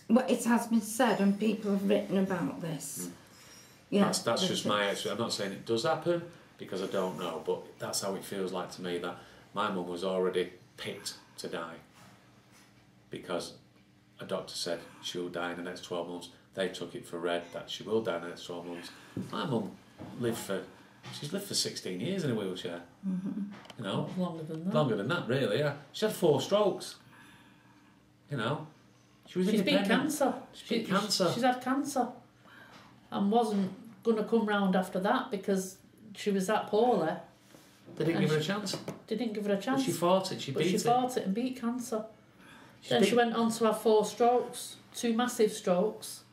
well, it has been said, and people have written about this. Yeah, that's just my experience. I'm not saying it does happen, because I don't know, but that's how it feels like to me, that my mum was already picked to die because a doctor said she will die in the next 12 months. They took it for red that she will die in the next 12 months. My mum she's lived for 16 years in a wheelchair. Mm-hmm. You know, longer than that. Longer than that, really. Yeah, she had 4 strokes. You know, she's beat cancer. She's had cancer, and wasn't going to come round after that because she was that poorly. They didn't give her a chance. They didn't give her a chance. But she fought it. She fought it and beat cancer. Then she went on to have 4 strokes, 2 massive strokes.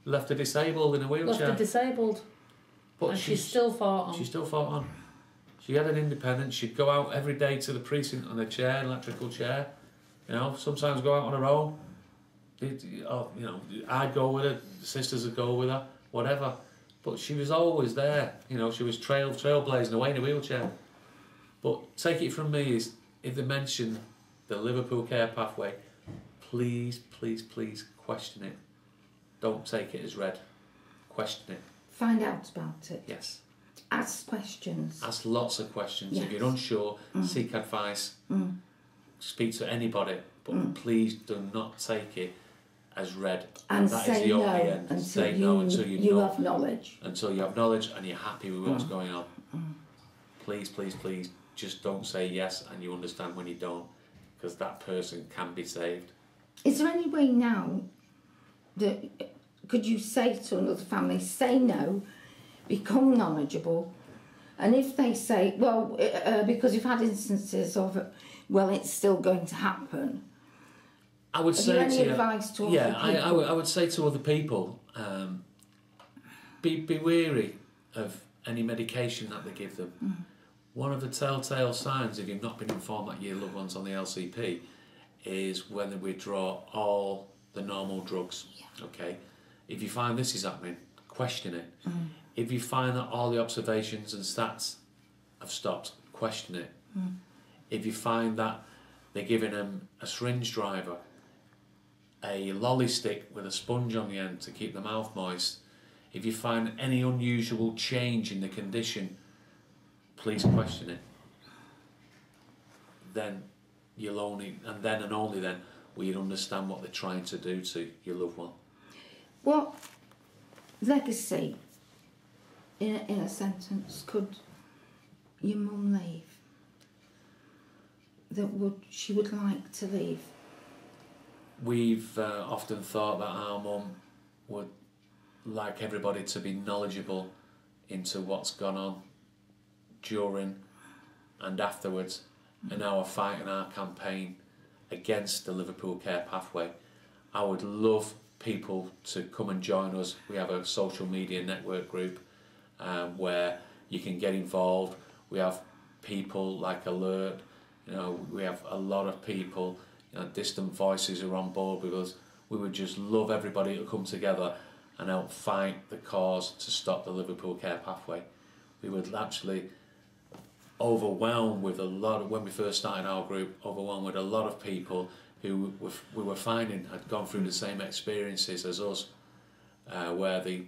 Left her disabled in a wheelchair. Left her disabled. But and she still fought on. She still fought on. She had an independence. She'd go out every day to the precinct on a chair, an electrical chair. You know, sometimes go out on her own. You know, I'd go with her. The sisters would go with her. Whatever. But she was always there. You know, she was trailblazing away in a wheelchair. But take it from me is, if they mention the Liverpool Care Pathway, please, please, please question it. Don't take it as read. Question it. Find out about it. Yes. Ask questions. Ask lots of questions. Yes. If you're unsure, seek advice. Speak to anybody. But please do not take it as read. And that say is the no only end. until say no until you have knowledge. Until you have knowledge and you're happy with what's going on. Please, please, please, just don't say yes and you understand when you don't, because that person can be saved. Is there any way now that could you say to another family, say no, become knowledgeable, and if they say, well, because you've had instances of, well, it's still going to happen. I would say any advice to other people? I would say to other people, be wary of any medication that they give them. One of the telltale signs, if you've not been informed that your loved one's on the LCP, is when they withdraw all the normal drugs. Yeah. Okay, if you find this is happening, question it. If you find that all the observations and stats have stopped, question it. If you find that they're giving them a syringe driver, a lolly stick with a sponge on the end to keep the mouth moist, if you find any unusual change in the condition, please question it. Then you'll only, and then and only then, will you understand what they're trying to do to your loved one. What legacy, in a sentence, could your mum leave that she would like to leave? We've often thought that our mum would like everybody to be knowledgeable into what's gone on during and afterwards in our fight and our campaign against the Liverpool Care Pathway. I would love people to come and join us. We have a social media network group where you can get involved. We have people like Alert, you know, we have a lot of people, you know, Distant Voices are on board with us. We would just love everybody to come together and help fight the cause to stop the Liverpool Care Pathway. We would actually overwhelmed with a lot of, when we first started our group, overwhelmed with a lot of people who we were finding had gone through the same experiences as us, where the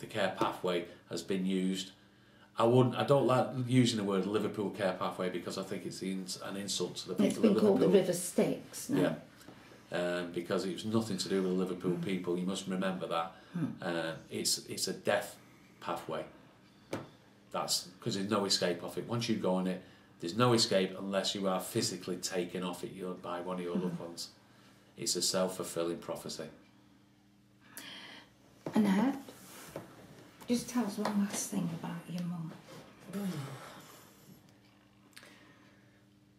care pathway has been used. I don't like using the word Liverpool Care Pathway because I think it's an insult to the people. It's been called the River Styx now. Yeah, because it was nothing to do with the Liverpool people. You must remember that. It's a death pathway. That's because there's no escape off it. Once you go on it, there's no escape unless you are physically taken off it by one of your loved ones. It's a self-fulfilling prophecy. Annette, just tell us one last thing about your mum.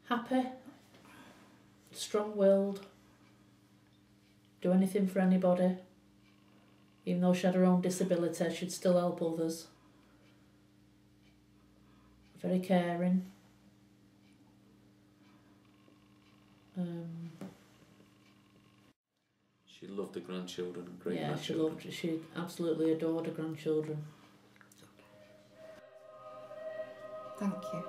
Happy, strong-willed, do anything for anybody. Even though she had her own disability, she'd still help others. Very caring. She loved the grandchildren and great grandchildren. Yeah, she absolutely adored her grandchildren. Thank you.